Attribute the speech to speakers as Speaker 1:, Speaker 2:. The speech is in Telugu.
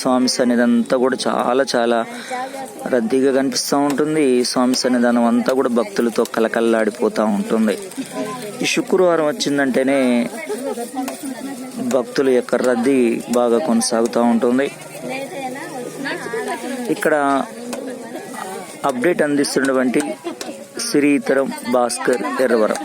Speaker 1: స్వామి సన్నిధి కూడా చాలా చాలా రద్దీగా కనిపిస్తూ ఉంటుంది. స్వామి సన్నిధానం అంతా కూడా భక్తులతో కలకల్లాడిపోతూ ఉంటుంది. ఈ శుక్రవారం వచ్చిందంటేనే భక్తుల యొక్క రద్దీ బాగా కొనసాగుతూ ఉంటుంది. ఇక్కడ అప్డేట్ అందిస్తున్నటువంటి శ్రీతరం భాస్కర్ ఎర్రవరం.